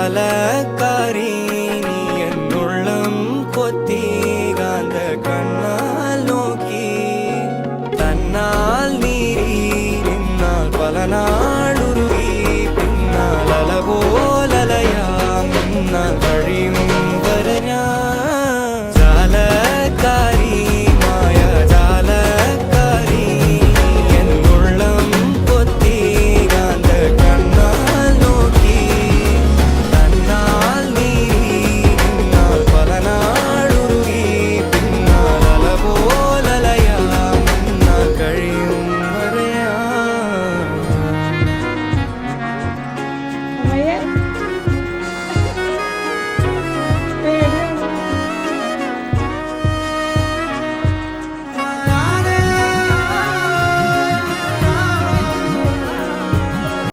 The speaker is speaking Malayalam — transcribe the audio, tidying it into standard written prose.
ജാലക്കാരി നീ എന്നുള്ളം കൊത്തി കാന്ത കണ്ണാൽ നോക്കി തന്നാൽ നീരി നിന്നാൽ പല നാളുരുകി പിന്നാൽ അല പോലലയാം നിന്നാൽ കഴിയും വരെ ഞാൻ ജാലക്കാരി മായ ജാലക്കാരി എന്നുള്ളം കൊത്തി കാന്ത കണ്ണാൽ നോക്കി തന്നാൽ നീരി നിന്നാൽ പല നാളുരുകി പിന്നാൽ അല പോലലയാം നിന്നാൽ കഴിയും വരെ ഞാൻ